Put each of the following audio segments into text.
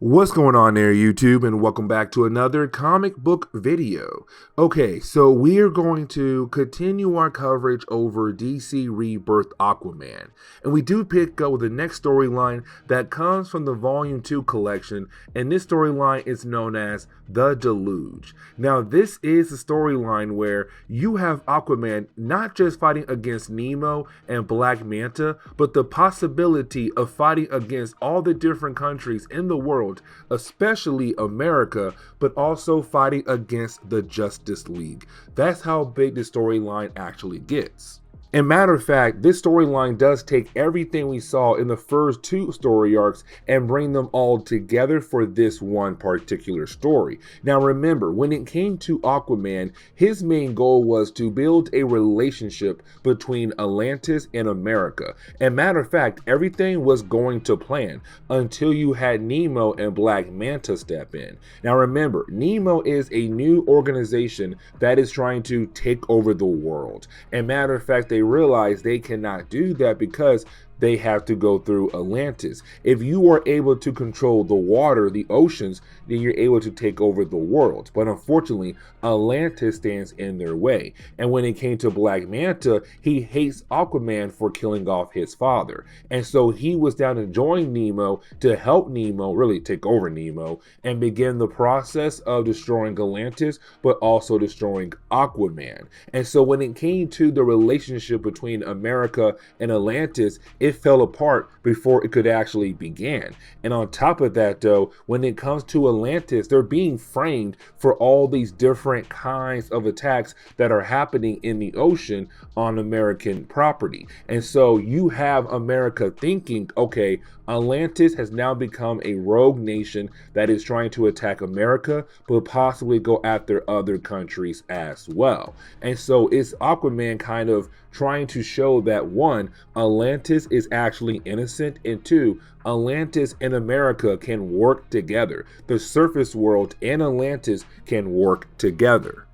What's going on there, YouTube, and welcome back to another comic book video. Okay, so we are going to continue our coverage over DC Rebirth Aquaman, and we do pick up with the next storyline that comes from the Volume 2 collection, and this storyline is known as The Deluge. Now, this is a storyline where you have Aquaman not just fighting against Nemo and Black Manta, but the possibility of fighting against all the different countries in the world, especially America, but also fighting against the Justice League. That's how big the storyline actually gets. And matter of fact, this storyline does take everything we saw in the first two story arcs and bring them all together for this one particular story. Now remember, when it came to Aquaman, his main goal was to build a relationship between Atlantis and America. And matter of fact, everything was going to plan until you had Nemo and Black Manta step in. Now remember, Nemo is a new organization that is trying to take over the world. And matter of fact, they realize they cannot do that because they have to go through Atlantis. If you are able to control the water, the oceans, then you're able to take over the world. But unfortunately, Atlantis stands in their way. And when it came to Black Manta, he hates Aquaman for killing off his father. And so he was down to join Nemo to help Nemo, really take over Nemo, and begin the process of destroying Atlantis, but also destroying Aquaman. And so when it came to the relationship between America and Atlantis, it fell apart before it could actually begin. And on top of that though, when it comes to Atlantis, they're being framed for all these different kinds of attacks that are happening in the ocean on American property. And so you have America thinking, okay, Atlantis has now become a rogue nation that is trying to attack America, but possibly go after other countries as well. And so it's Aquaman kind of trying to show that one, Atlantis is actually innocent, and two, Atlantis and America can work together. The surface world and Atlantis can work together.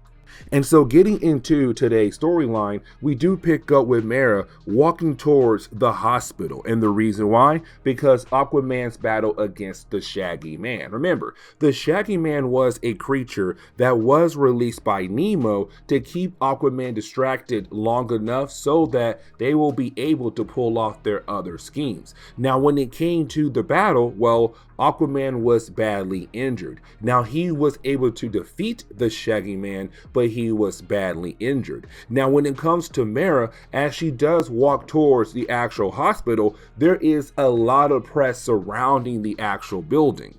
And so getting into today's storyline, we do pick up with Mera walking towards the hospital. And the reason why? Because Aquaman's battle against the Shaggy Man. Remember, the Shaggy Man was a creature that was released by Nemo to keep Aquaman distracted long enough so that they will be able to pull off their other schemes. Now, when it came to the battle, well, Aquaman was badly injured. Now, he was able to defeat the Shaggy Man, but he was badly injured. Now, when it comes to Mera, as she does walk towards the actual hospital, there is a lot of press surrounding the actual building.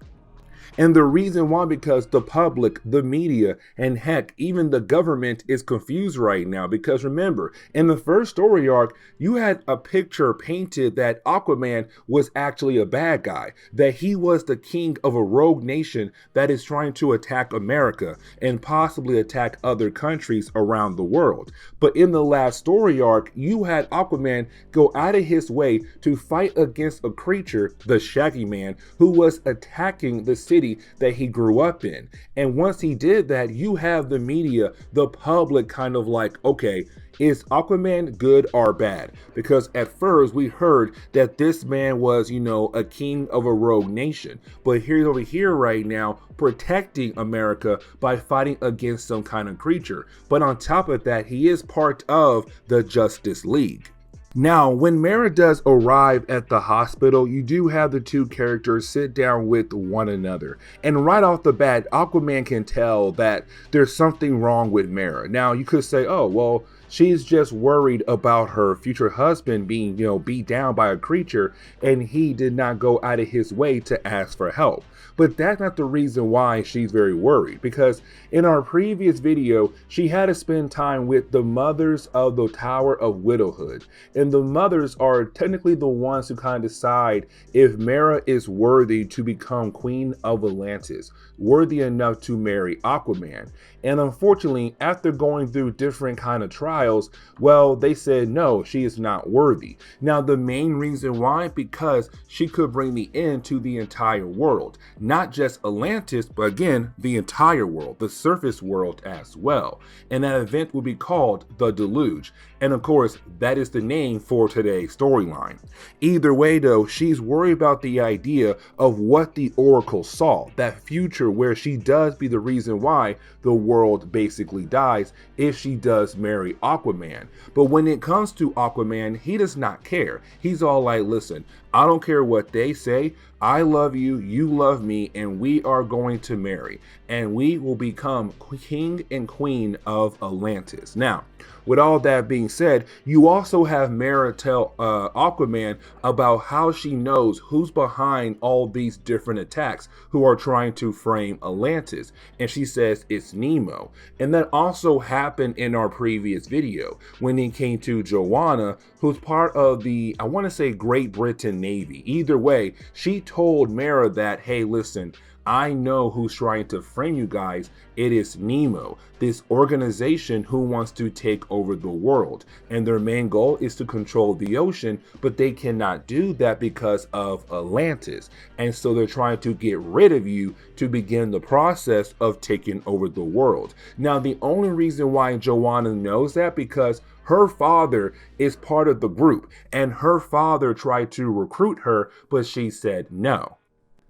And the reason why, because the public, the media, and heck, even the government is confused right now. Because remember, in the first story arc, you had a picture painted that Aquaman was actually a bad guy, that he was the king of a rogue nation that is trying to attack America and possibly attack other countries around the world. But in the last story arc, you had Aquaman go out of his way to fight against a creature, the Shaggy Man, who was attacking the city that he grew up in. And once he did that, you have the media, the public kind of like, okay, is Aquaman good or bad? Because at first we heard that this man was, a king of a rogue nation, but he's over here right now protecting America by fighting against some kind of creature. But on top of that, he is part of the Justice League. Now, when Mera does arrive at the hospital, you do have the two characters sit down with one another. And right off the bat, Aquaman can tell that there's something wrong with Mera. Now, you could say, oh, well, she's just worried about her future husband being, beat down by a creature, and he did not go out of his way to ask for help. But that's not the reason why she's very worried, because in our previous video, she had to spend time with the mothers of the Tower of Widowhood. And the mothers are technically the ones who kind of decide if Mera is worthy to become Queen of Atlantis, worthy enough to marry Aquaman. And unfortunately, after going through different kind of trials, trials, well, they said no, she is not worthy. Now, the main reason why, because she could bring the end to the entire world, not just Atlantis, but again, the entire world, the surface world as well. And that event will be called the Deluge. And of course, that is the name for today's storyline. Either way though, she's worried about the idea of what the Oracle saw, that future where she does be the reason why the world basically dies if she does marry Aquaman. But when it comes to Aquaman, he does not care. He's all like, listen, I don't care what they say. I love you, you love me, and we are going to marry. And we will become king and queen of Atlantis. Now, with all that being said, you also have Mera tell Aquaman about how she knows who's behind all these different attacks who are trying to frame Atlantis. And she says it's Nemo. And that also happened in our previous video when it came to Joanna, who's part of the, I want to say, Great Britain Navy. Either way, she told Mera that, hey, listen, I know who's trying to frame you guys. It is Nemo, this organization who wants to take over the world. And their main goal is to control the ocean, but they cannot do that because of Atlantis. And so they're trying to get rid of you to begin the process of taking over the world. Now, the only reason why Joanna knows that because her father is part of the group, and her father tried to recruit her, but she said no.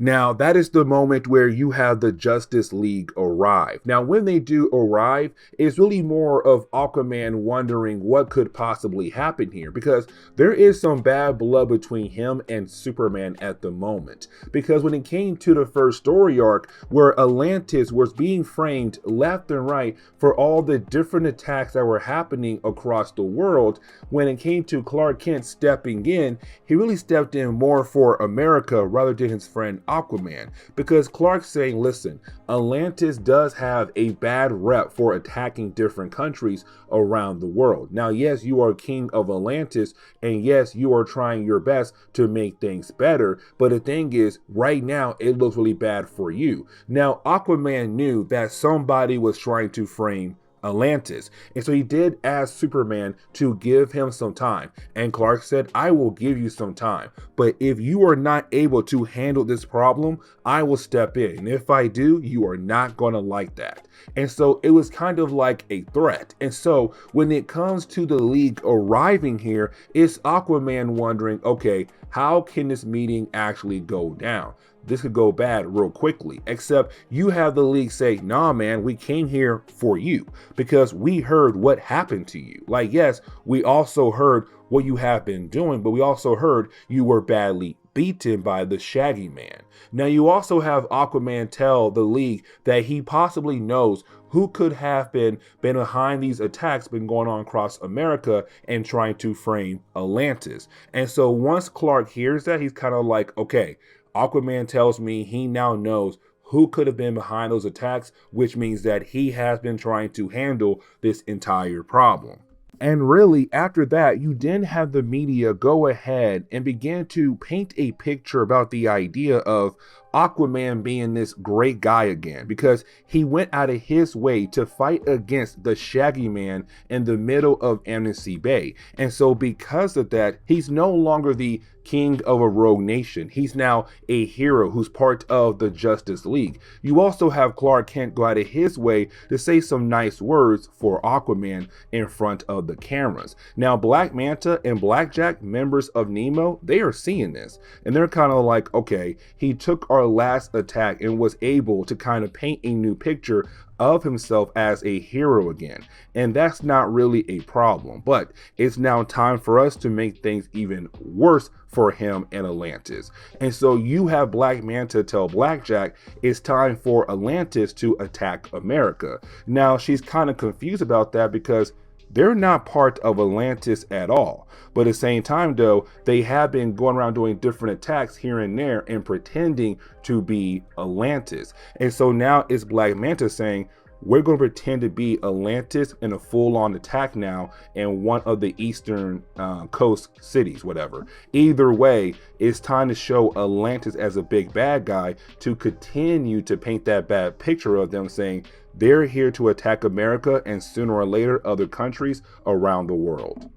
Now, that is the moment where you have the Justice League arrive. Now, when they do arrive, it's really more of Aquaman wondering what could possibly happen here, because there is some bad blood between him and Superman at the moment. Because when it came to the first story arc, where Atlantis was being framed left and right for all the different attacks that were happening across the world, when it came to Clark Kent stepping in, he really stepped in more for America rather than his friend Aquaman, because Clark's saying, listen, Atlantis does have a bad rep for attacking different countries around the world. Now, yes, you are king of Atlantis, and yes, you are trying your best to make things better, but the thing is, right now, it looks really bad for you. Now, Aquaman knew that somebody was trying to frame Atlantis, and so he did ask Superman to give him some time, and Clark said, I will give you some time, but if you are not able to handle this problem, I will step in, and if I do, you are not going to like that. And so it was kind of like a threat. And so when it comes to the League arriving here, it's Aquaman wondering, okay, how can this meeting actually go down? This could go bad real quickly, except you have the League say, nah, man, we came here for you because we heard what happened to you. Like, yes, we also heard what you have been doing, but we also heard you were badly beaten by the Shaggy Man. Now, you also have Aquaman tell the League that he possibly knows who could have been behind these attacks been going on across America and trying to frame Atlantis. And so once Clark hears that, he's kind of like, okay, Aquaman tells me he now knows who could have been behind those attacks, which means that he has been trying to handle this entire problem. And really, after that, you then have the media go ahead and begin to paint a picture about the idea of Aquaman being this great guy again, because he went out of his way to fight against the Shaggy Man in the middle of Amnesty Bay. And so because of that, he's no longer the king of a rogue nation. He's now a hero who's part of the Justice League. You also have Clark Kent go out of his way to say some nice words for Aquaman in front of the cameras. Now, Black Manta and Blackjack, members of Nemo, they are seeing this, and they're kind of like, okay, he took our last attack and was able to kind of paint a new picture of himself as a hero again. And that's not really a problem, but it's now time for us to make things even worse for him and Atlantis. And so you have Black Manta tell Blackjack it's time for Atlantis to attack America. Now, she's kind of confused about that because they're not part of Atlantis at all. But at the same time, though, they have been going around doing different attacks here and there and pretending to be Atlantis. And so now it's Black Manta saying, we're going to pretend to be Atlantis in a full-on attack now in one of the eastern coast cities, whatever. Either way, it's time to show Atlantis as a big bad guy to continue to paint that bad picture of them, saying They're here to attack America and sooner or later other countries around the world.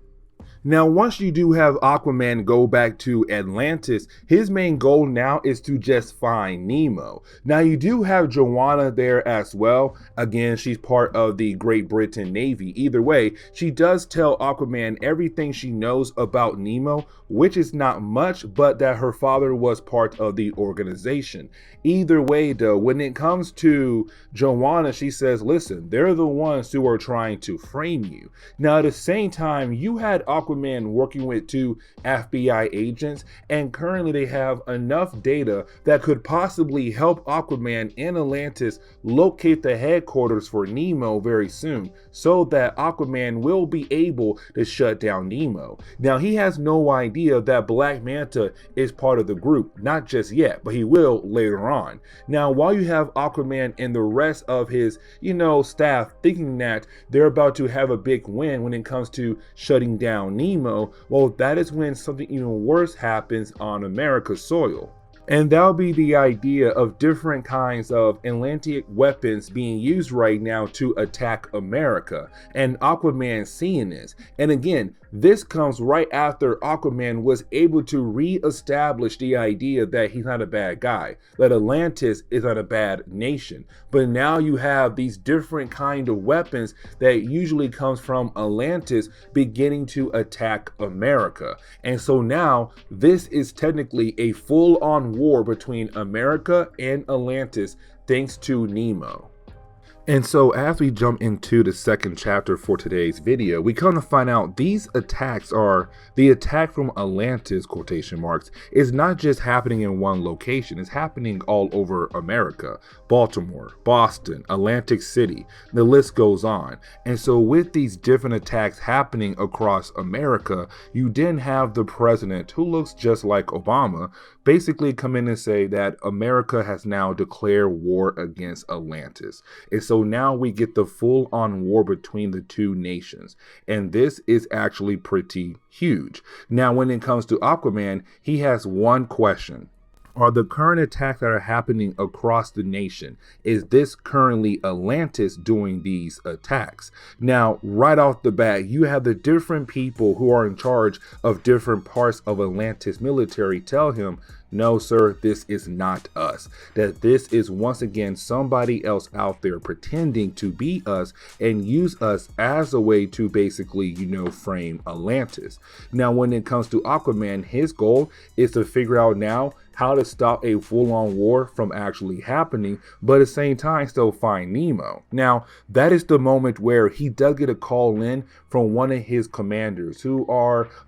Now, once you do have Aquaman go back to Atlantis, his main goal now is to just find Nemo. Now, you do have Joanna there as well. Again, she's part of the Great Britain Navy. Either way, she does tell Aquaman everything she knows about Nemo, which is not much, but that her father was part of the organization. Either way, though, when it comes to Joanna, she says, listen, they're the ones who are trying to frame you. Now, at the same time, you had Aquaman working with 2 FBI agents, and currently they have enough data that could possibly help Aquaman in Atlantis locate the headquarters for Nemo very soon, so that Aquaman will be able to shut down Nemo. Now, he has no idea that Black Manta is part of the group, not just yet, but he will later on. Now, while you have Aquaman and the rest of his, staff thinking that they're about to have a big win when it comes to shutting down Nemo, well, that is when something even worse happens on America's soil. And that'll be the idea of different kinds of Atlantic weapons being used right now to attack America, and Aquaman seeing this. And again, this comes right after Aquaman was able to re-establish the idea that he's not a bad guy, that Atlantis is not a bad nation. But now you have these different kind of weapons that usually comes from Atlantis beginning to attack America. And so now this is technically a full-on war between America and Atlantis thanks to Nemo. And so as we jump into the second chapter for today's video, we come to find out these attacks are, the attack from Atlantis, quotation marks, is not just happening in one location, it's happening all over America. Baltimore, Boston, Atlantic City, the list goes on. And so with these different attacks happening across America, you then have the president, who looks just like Obama, basically come in and say that America has now declared war against Atlantis. And so now we get the full-on war between the two nations. And this is actually pretty huge. Now, when it comes to Aquaman, he has one question. Are the current attacks that are happening across the nation, is this currently Atlantis doing these attacks? Now, right off the bat, you have the different people who are in charge of different parts of Atlantis military tell him, no, sir, this is not us. That this is once again somebody else out there pretending to be us and use us as a way to basically, frame Atlantis. Now, when it comes to Aquaman, his goal is to figure out now how to stop a full-on war from actually happening, but at the same time still find Nemo. Now, that is the moment where he does get a call in from one of his commanders who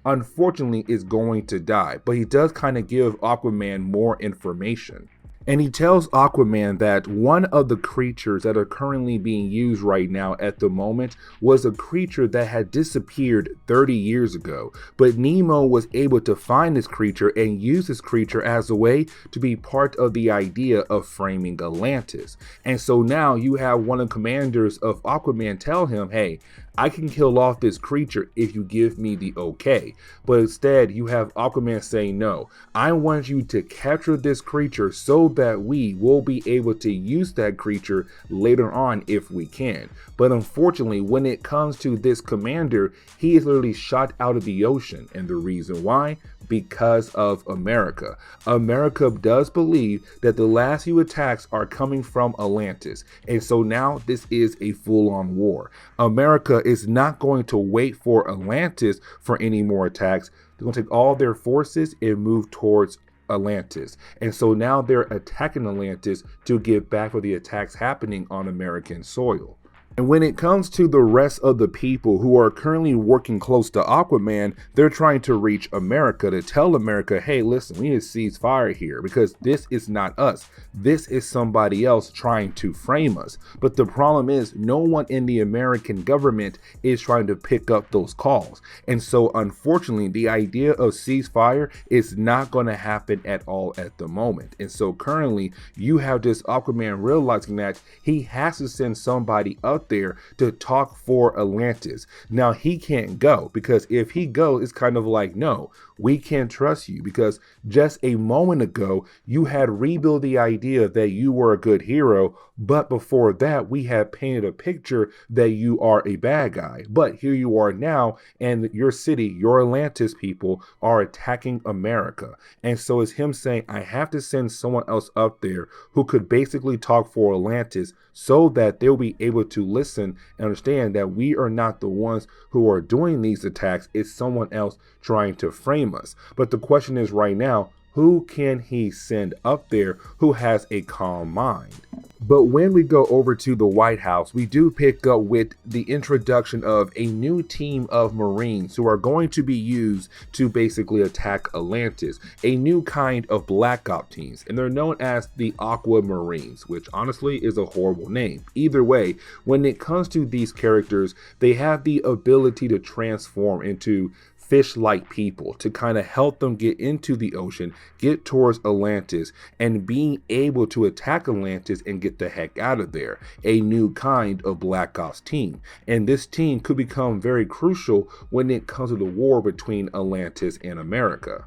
unfortunately is going to die, but he does kind of give Aquaman more information. And he tells Aquaman that one of the creatures that are currently being used right now at the moment was a creature that had disappeared 30 years ago. But Nemo was able to find this creature and use this creature as a way to be part of the idea of framing Atlantis. And so now you have one of the commanders of Aquaman tell him, hey, I can kill off this creature if you give me the okay. But instead, you have Aquaman saying, no, I want you to capture this creature so that we will be able to use that creature later on if we can. But unfortunately, when it comes to this commander, he is literally shot out of the ocean. And the reason why? Because of America. America does believe that the last few attacks are coming from Atlantis. And so now this is a full-on war. America is not going to wait for Atlantis for any more attacks. They're going to take all their forces and move towards Atlantis. And so now they're attacking Atlantis to get back for the attacks happening on American soil. And when it comes to the rest of the people who are currently working close to Aquaman, they're trying to reach America to tell America, hey, listen, we need to cease fire here because this is not us. This is somebody else trying to frame us. But the problem is no one in the American government is trying to pick up those calls. And so unfortunately, the idea of ceasefire is not going to happen at all at the moment. And so currently you have this Aquaman realizing that he has to send somebody up there to talk for Atlantis. Now he can't go because if he goes, it's kind of like, no, we can't trust you because just a moment ago, you had rebuilt the idea that you were a good hero. But before that, we had painted a picture that you are a bad guy. But here you are now, and your city, your Atlantis people are attacking America. And so it's him saying, I have to send someone else up there who could basically talk for Atlantis so that they'll be able to listen and understand that we are not the ones who are doing these attacks. It's someone else trying to frame us. But the question is right now, who can he send up there who has a calm mind? But when we go over to the White House, we do pick up with the introduction of a new team of Marines who are going to be used to basically attack Atlantis, a new kind of Black Ops teams, and they're known as the Aquamarines, which honestly is a horrible name. Either way, when it comes to these characters, they have the ability to transform into fish-like people to kind of help them get into the ocean, get towards Atlantis, and being able to attack Atlantis and get the heck out of there. A new kind of Black Ops team. And this team could become very crucial when it comes to the war between Atlantis and America.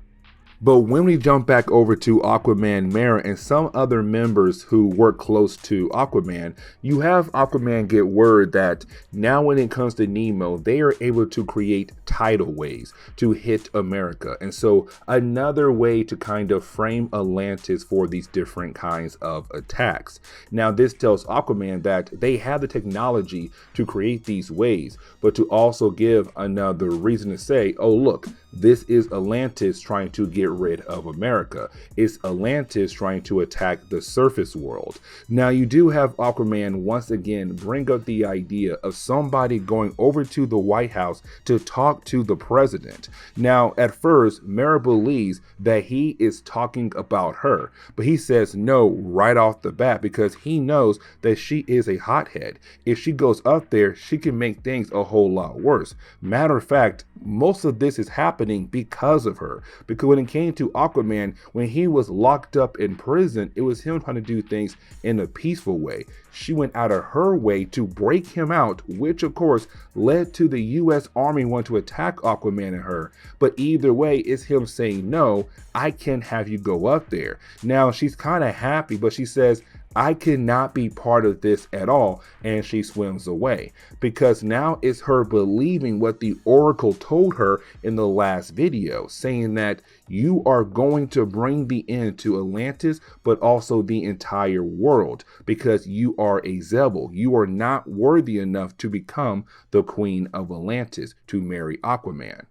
But when we jump back over to Aquaman Mera and some other members who work close to Aquaman, you have Aquaman get word that now when it comes to Nemo, they are able to create tidal waves to hit America. And so another way to kind of frame Atlantis for these different kinds of attacks. Now this tells Aquaman that they have the technology to create these waves, but to also give another reason to say, oh look, this is Atlantis trying to get rid of America. It's Atlantis trying to attack the surface world. Now you do have Aquaman once again bring up the idea of somebody going over to the White House to talk to the president. Now at first, Mera believes that he is talking about her, but he says no right off the bat because he knows that she is a hothead. If she goes up there, she can make things a whole lot worse. Matter of fact, most of this is happening because of her. Because when it came to Aquaman, when he was locked up in prison, it was him trying to do things in a peaceful way. She went out of her way to break him out, which of course led to the US Army wanting to attack Aquaman and her. But either way, it's him saying, no, I can't have you go up there. Now she's kind of happy, but she says, I cannot be part of this at all, and she swims away because now it's her believing what the Oracle told her in the last video, saying that you are going to bring the end to Atlantis, but also the entire world because you are a Zebel. You are not worthy enough to become the Queen of Atlantis to marry Aquaman.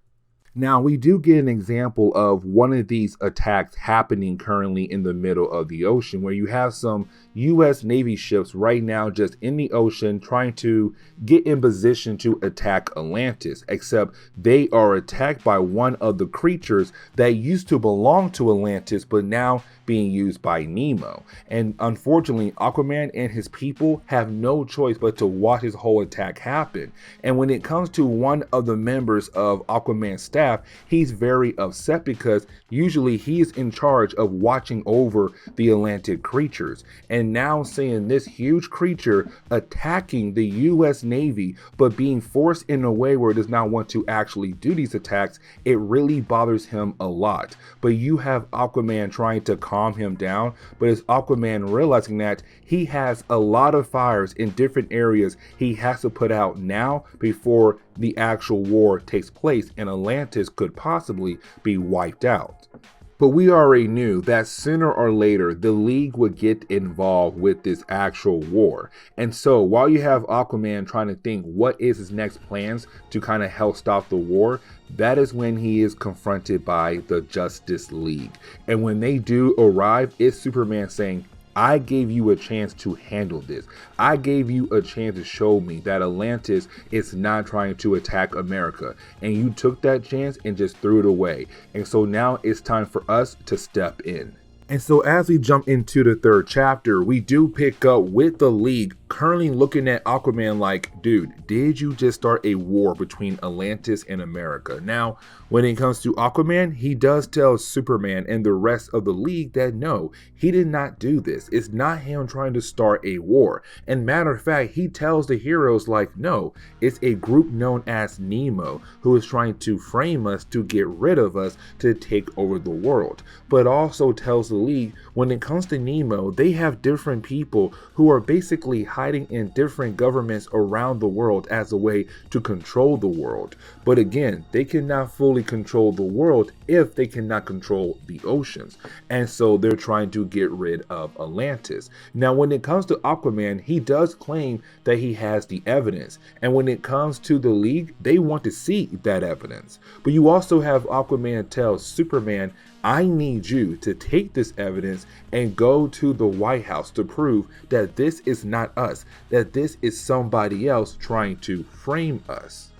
Now, we do get an example of one of these attacks happening currently in the middle of the ocean, where you have some U.S. Navy ships right now just in the ocean trying to get in position to attack Atlantis, except they are attacked by one of the creatures that used to belong to Atlantis, but now being used by Nemo. And unfortunately, Aquaman and his people have no choice but to watch his whole attack happen. And when it comes to one of the members of Aquaman's staff, he's very upset because usually he's in charge of watching over the Atlantic creatures. And now seeing this huge creature attacking the US Navy, but being forced in a way where it does not want to actually do these attacks, it really bothers him a lot. But you have Aquaman trying to calm him down, but it's Aquaman realizing that he has a lot of fires in different areas he has to put out now before the actual war takes place and Atlantis could possibly be wiped out. But we already knew that sooner or later the League would get involved with this actual war. And so while you have Aquaman trying to think what is his next plans to kind of help stop the war, that is when he is confronted by the Justice League. And when they do arrive, it's Superman saying, I gave you a chance to handle this. I gave you a chance to show me that Atlantis is not trying to attack America. And you took that chance and just threw it away. And so now it's time for us to step in. And so as we jump into the third chapter, we do pick up with the League currently looking at Aquaman like, dude, did you just start a war between Atlantis and America? Now, when it comes to Aquaman, he does tell Superman and the rest of the League that no, he did not do this. It's not him trying to start a war. And matter of fact, he tells the heroes like, no, it's a group known as Nemo who is trying to frame us to get rid of us to take over the world. But also tells the League when it comes to Nemo, they have different people who are basically hiding in different governments around the world as a way to control the world. But again, they cannot fully control the world if they cannot control the oceans. And so they're trying to get rid of Atlantis. Now, when it comes to Aquaman, he does claim that he has the evidence. And when it comes to the League, they want to see that evidence. But you also have Aquaman tell Superman, I need you to take this evidence and go to the White House to prove that this is not us, that this is somebody else trying to frame us.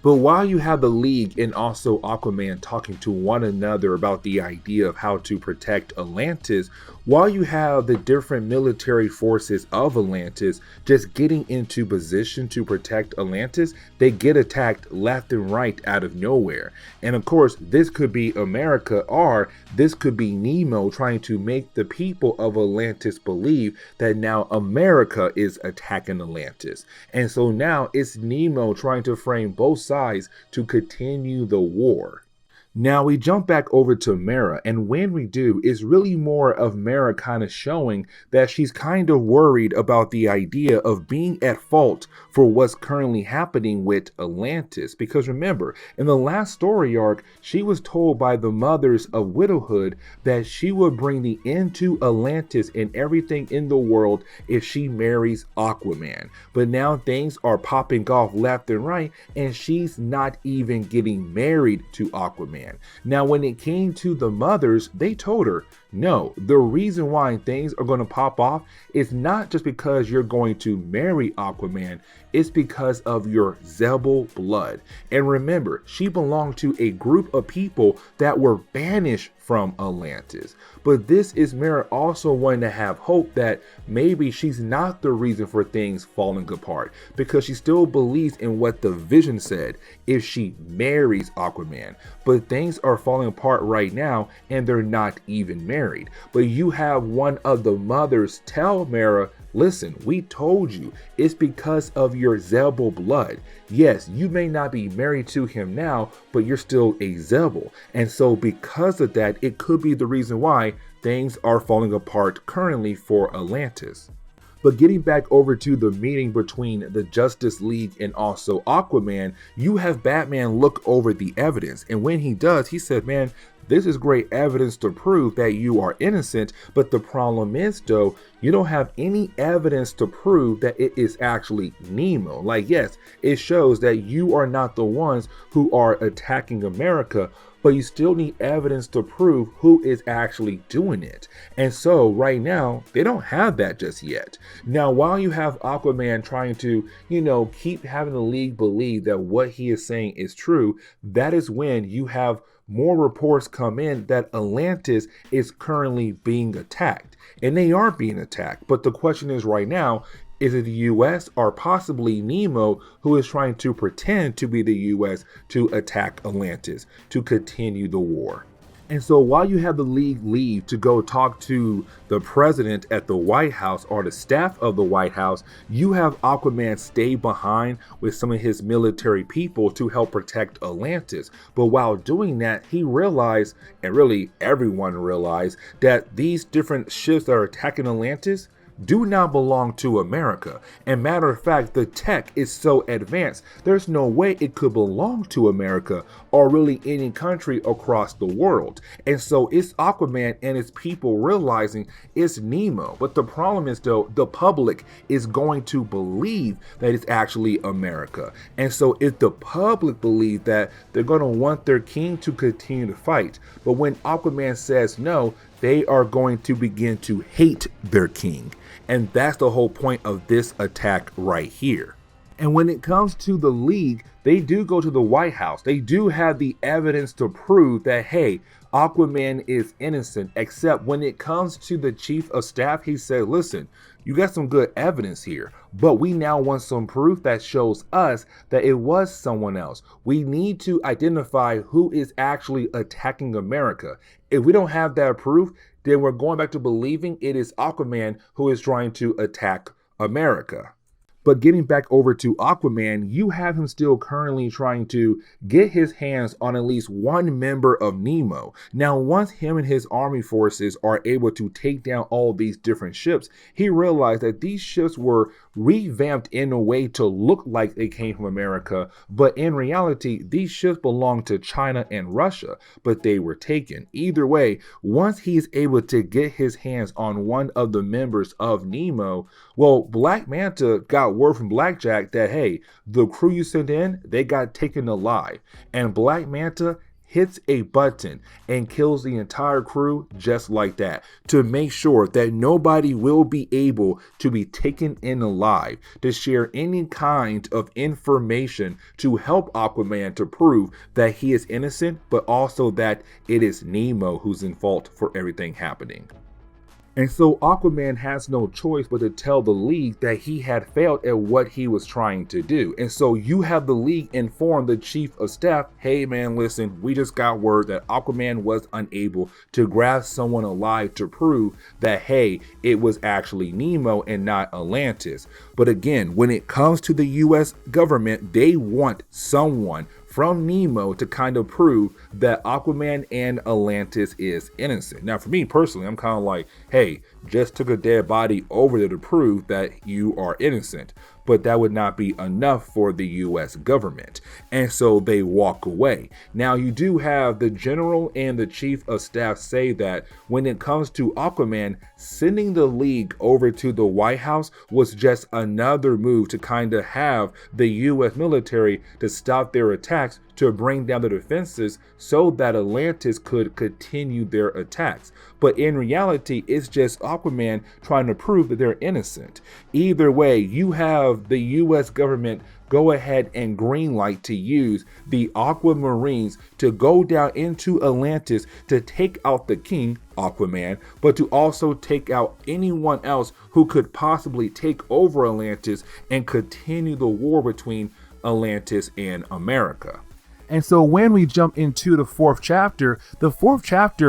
But while you have the League and also Aquaman talking to one another about the idea of how to protect Atlantis, while you have the different military forces of Atlantis just getting into position to protect Atlantis, they get attacked left and right out of nowhere. And of course, this could be America, or this could be Nemo trying to make the people of Atlantis believe that now America is attacking Atlantis. And so now it's Nemo trying to frame both sides to continue the war. Now we jump back over to Mera, and when we do, it's really more of Mera kind of showing that she's kind of worried about the idea of being at fault for what's currently happening with Atlantis. Because remember, in the last story arc, she was told by the mothers of widowhood that she would bring the end to Atlantis and everything in the world if she marries Aquaman. But now things are popping off left and right, and she's not even getting married to Aquaman. Now, when it came to the mothers, they told her, no, the reason why things are going to pop off is not just because you're going to marry Aquaman, it's because of your Zebel blood. And remember, she belonged to a group of people that were banished from Atlantis. But this is Mera also wanting to have hope that maybe she's not the reason for things falling apart, because she still believes in what the vision said if she marries Aquaman. But things are falling apart right now and they're not even married. But you have one of the mothers tell Mera, listen, we told you it's because of your Zebel blood. Yes, you may not be married to him now, but you're still a Zebel. And so because of that, it could be the reason why things are falling apart currently for Atlantis. But getting back over to the meeting between the Justice League and also Aquaman, you have Batman look over the evidence. And when he does, he said, man, this is great evidence to prove that you are innocent, but the problem is, though, you don't have any evidence to prove that it is actually Nemo. Like, yes, it shows that you are not the ones who are attacking America, but you still need evidence to prove who is actually doing it. And so right now, they don't have that just yet. Now, while you have Aquaman trying to, keep having the League believe that what he is saying is true, that is when you have more reports come in that Atlantis is currently being attacked. And they are being attacked. But the question is right now, is it the US or possibly Nemo who is trying to pretend to be the US to attack Atlantis, to continue the war? And so while you have the League leave to go talk to the president at the White House or the staff of the White House, you have Aquaman stay behind with some of his military people to help protect Atlantis. But while doing that, he realized, and really everyone realized, that these different ships that are attacking Atlantis do not belong to America. And matter of fact, the tech is so advanced, there's no way it could belong to America or really any country across the world. And so it's Aquaman and his people realizing it's Nemo. But the problem is, though, the public is going to believe that it's actually America. And so if the public believe that, they're going to want their king to continue to fight. But when Aquaman says no, they are going to begin to hate their king. And that's the whole point of this attack right here. And when it comes to the League, they do go to the White House. They do have the evidence to prove that, hey, Aquaman is innocent, except when it comes to the chief of staff, he said, listen, you got some good evidence here, but we now want some proof that shows us that it was someone else. We need to identify who is actually attacking America. If we don't have that proof, then we're going back to believing it is Aquaman who is trying to attack America. But getting back over to Aquaman, you have him still currently trying to get his hands on at least one member of Nemo. Now, once him and his army forces are able to take down all these different ships, he realized that these ships were revamped in a way to look like they came from America, but in reality, these ships belonged to China and Russia, but they were taken. Either way, once he's able to get his hands on one of the members of Nemo, well, Black Manta got word from Blackjack that, hey, the crew you sent in, they got taken alive. And Black Manta hits a button and kills the entire crew just like that to make sure that nobody will be able to be taken in alive to share any kind of information to help Aquaman to prove that he is innocent, but also that it is Nemo who's in fault for everything happening. And so Aquaman has no choice but to tell the League that he had failed at what he was trying to do. And so you have the League inform the chief of staff, hey man, listen, we just got word that Aquaman was unable to grab someone alive to prove that, hey, it was actually Nemo and not Atlantis. But again, when it comes to the US government, they want someone from Nemo to kind of prove that Aquaman and Atlantis is innocent. Now, for me personally, I'm kind of like, hey, just took a dead body over there to prove that you are innocent. But that would not be enough for the US government. And so they walk away. Now, you do have the general and the chief of staff say that when it comes to Aquaman, sending the League over to the White House was just another move to kind of have the US military to stop their attacks, to bring down the defenses so that Atlantis could continue their attacks. But in reality, it's just Aquaman trying to prove that they're innocent. Either way, you have the US government go ahead and greenlight to use the Aquamarines to go down into Atlantis to take out the king, Aquaman, but to also take out anyone else who could possibly take over Atlantis and continue the war between Atlantis and America. And so when we jump into the fourth chapter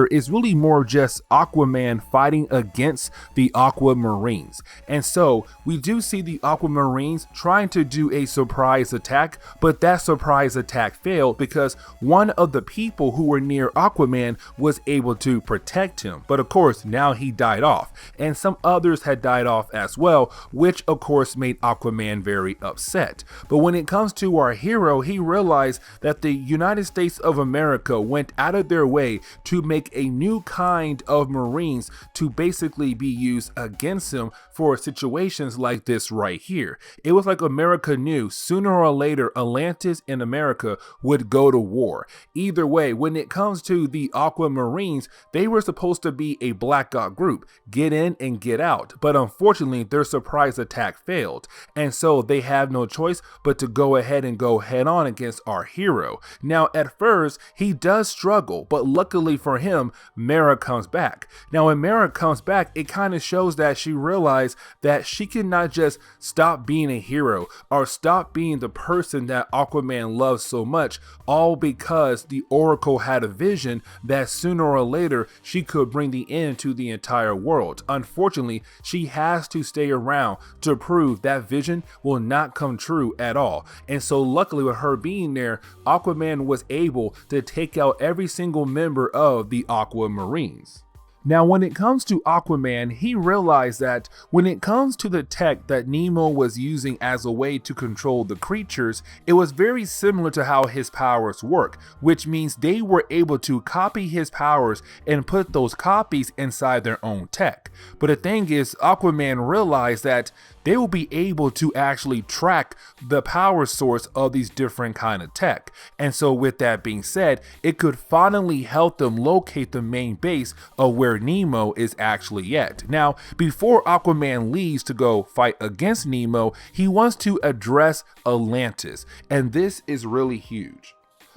is really more just Aquaman fighting against the Aquamarines. And so we do see the Aquamarines trying to do a surprise attack, but that surprise attack failed because one of the people who were near Aquaman was able to protect him. But of course, now he died off, and some others had died off as well, which of course made Aquaman very upset. But when it comes to our hero, he realized that the United States of America went out of their way to make a new kind of Marines to basically be used against him for situations like this right here. It was like America knew sooner or later Atlantis and America would go to war. Either way, when it comes to the Aquamarines, they were supposed to be a Black Ops group, get in and get out, but unfortunately their surprise attack failed, and so they have no choice but to go ahead and go head on against our hero. Now, at first, he does struggle, but luckily for him, Mara comes back. Now, when Mara comes back, it kind of shows that she realized that she cannot just stop being a hero or stop being the person that Aquaman loves so much, all because the Oracle had a vision that sooner or later she could bring the end to the entire world. Unfortunately, she has to stay around to prove that vision will not come true at all. And so luckily with her being there, Aquaman was able to take out every single member of the Aquamarines. Now, when it comes to Aquaman, he realized that when it comes to the tech that Nemo was using as a way to control the creatures, it was very similar to how his powers work, which means they were able to copy his powers and put those copies inside their own tech. But the thing is, Aquaman realized that they will be able to actually track the power source of these different kind of tech. And so with that being said, it could finally help them locate the main base of where where Nemo is actually at. Now, before Aquaman leaves to go fight against Nemo, he wants to address Atlantis, and this is really huge.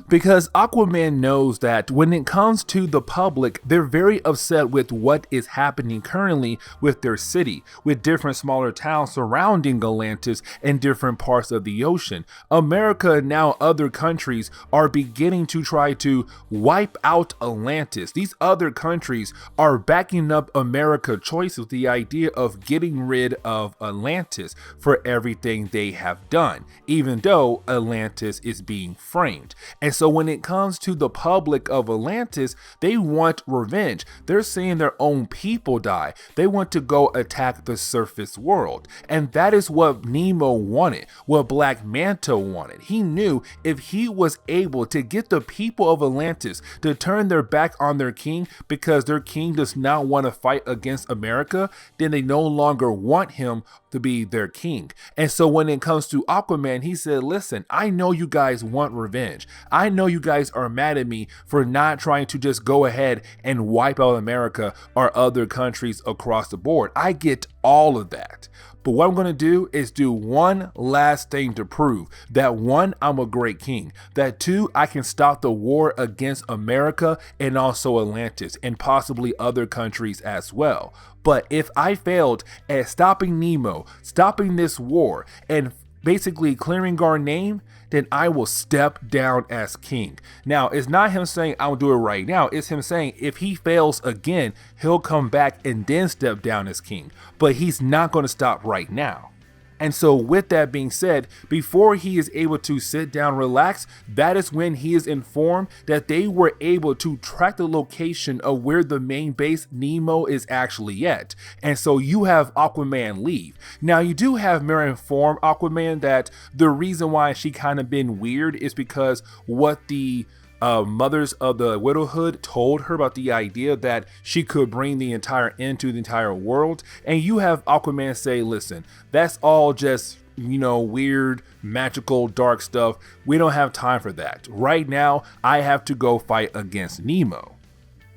Because Aquaman knows that when it comes to the public, they're very upset with what is happening currently with their city, with different smaller towns surrounding Atlantis and different parts of the ocean. America and now other countries are beginning to try to wipe out Atlantis. These other countries are backing up America's choice with the idea of getting rid of Atlantis for everything they have done, even though Atlantis is being framed. And so when it comes to the public of Atlantis, they want revenge. They're seeing their own people die. They want to go attack the surface world. And that is what Nemo wanted, what Black Manta wanted. He knew if he was able to get the people of Atlantis to turn their back on their king because their king does not want to fight against America, then they no longer want him to be their king. And so when it comes to Aquaman, he said, listen, I know you guys want revenge. I know you guys are mad at me for not trying to just go ahead and wipe out America or other countries across the board. I get all of that. But what I'm going to do is do one last thing to prove that one, I'm a great king, that two, I can stop the war against America and also Atlantis and possibly other countries as well. But if I failed at stopping Nemo, stopping this war, and basically clearing our name, then I will step down as king. Now, it's not him saying I'll do it right now. It's him saying if he fails again, he'll come back and then step down as king. But he's not going to stop right now. And so with that being said, before he is able to sit down, relax, that is when he is informed that they were able to track the location of where the main base Nemo is actually at. And so you have Aquaman leave. Now you do have Mera inform Aquaman that the reason why she kind of been weird is because what the mothers of the widowhood told her about the idea that she could bring the entire end to the entire world. And you have Aquaman say, listen, that's all just, you know, weird, magical, dark stuff. We don't have time for that. Right now, I have to go fight against Nemo.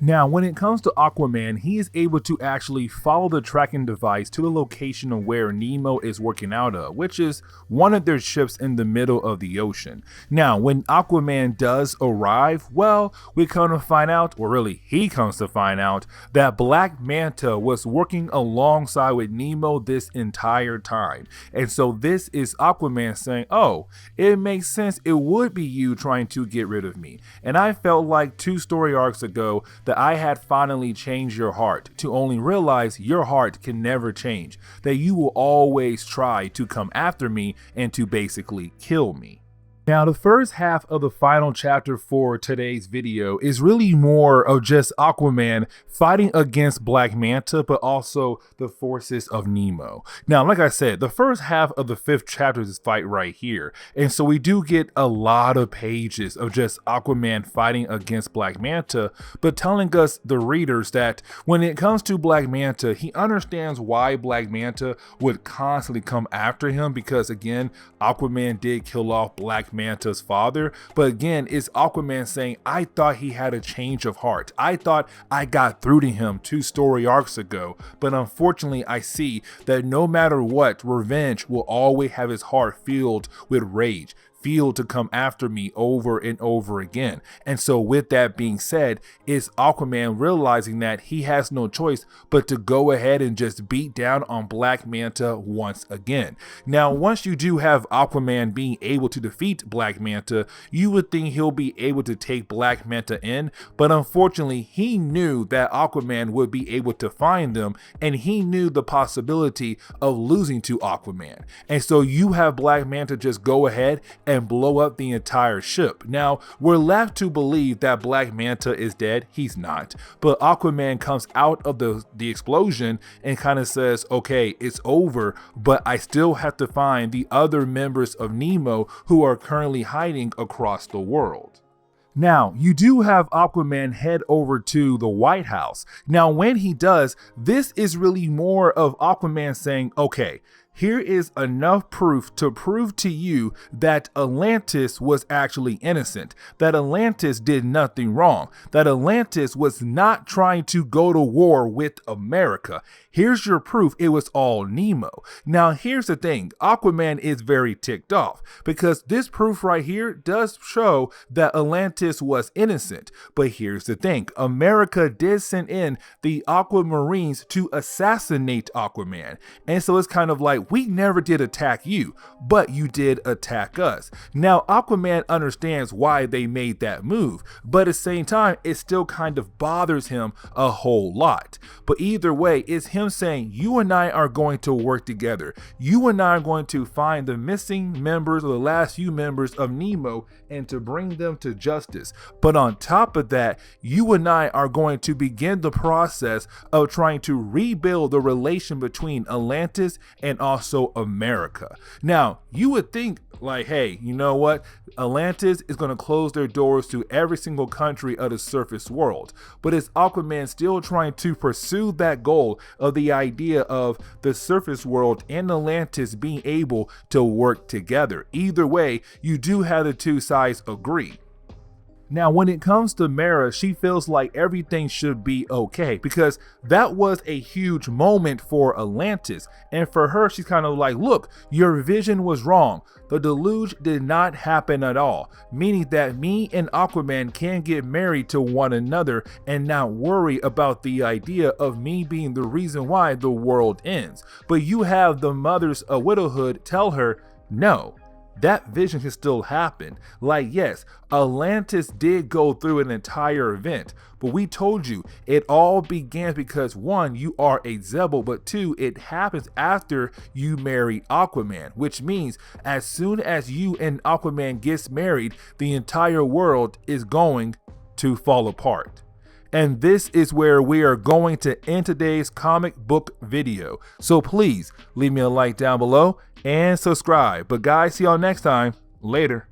Now, when it comes to Aquaman, he is able to actually follow the tracking device to the location of where Nemo is working out of, which is one of their ships in the middle of the ocean. Now, when Aquaman does arrive, well, we come to find out, or really he comes to find out, that Black Manta was working alongside with Nemo this entire time. And so this is Aquaman saying, oh, it makes sense. It would be you trying to get rid of me. And I felt like 2 story arcs ago that I had finally changed your heart, to only realize your heart can never change, that you will always try to come after me and to basically kill me. Now, the first half of the final chapter for today's video is really more of just Aquaman fighting against Black Manta, but also the forces of Nemo. Now, like I said, the first half of the 5th chapter is this fight right here. And so we do get a lot of pages of just Aquaman fighting against Black Manta, but telling us, the readers, that when it comes to Black Manta, he understands why Black Manta would constantly come after him, because again, Aquaman did kill off Black Manta's father. But again, it's Aquaman saying, I thought he had a change of heart. I thought I got through to him 2 story arcs ago. But unfortunately, I see that no matter what, revenge will always have his heart filled with rage, feel to come after me over and over again. And so with that being said, it's Aquaman realizing that he has no choice but to go ahead and just beat down on Black Manta once again. Now, once you do have Aquaman being able to defeat Black Manta, you would think he'll be able to take Black Manta in, but unfortunately, he knew that Aquaman would be able to find them, and he knew the possibility of losing to Aquaman. And so you have Black Manta just go ahead and blow up the entire ship. Now, we're left to believe that Black Manta is dead. He's not. But Aquaman comes out of the explosion and kind of says, okay, it's over, but I still have to find the other members of Nemo who are currently hiding across the world. Now, you do have Aquaman head over to the White House. Now, when he does, this is really more of Aquaman saying, okay, here is enough proof to prove to you that Atlantis was actually innocent, that Atlantis did nothing wrong, that Atlantis was not trying to go to war with America. Here's your proof. It was all Nemo. Now, here's the thing. Aquaman is very ticked off because this proof right here does show that Atlantis was innocent. But here's the thing. America did send in the Aquamarines to assassinate Aquaman. And so it's kind of like, we never did attack you, but you did attack us. Now, Aquaman understands why they made that move, but at the same time, it still kind of bothers him a whole lot. But either way, it's him saying, you and I are going to work together. You and I are going to find the missing members or the last few members of Nemo and to bring them to justice. But on top of that, you and I are going to begin the process of trying to rebuild the relation between Atlantis and also America. Now, you would think like, hey, you know what? Atlantis is going to close their doors to every single country of the surface world. But is Aquaman still trying to pursue that goal of the idea of the surface world and Atlantis being able to work together? Either way, you do have the two sides agree. Now, when it comes to Mera, she feels like everything should be okay because that was a huge moment for Atlantis. And for her, she's kind of like, look, your vision was wrong. The deluge did not happen at all, meaning that me and Aquaman can get married to one another and not worry about the idea of me being the reason why the world ends. But you have the mothers of widowhood tell her, no. That vision can still happen. Like, yes, Atlantis did go through an entire event, but we told you it all began because one, you are a Zebel, but two, it happens after you marry Aquaman, which means as soon as you and Aquaman gets married, the entire world is going to fall apart. And this is where we are going to end today's comic book video. So please leave me a like down below and subscribe. But guys, see y'all next time. Later.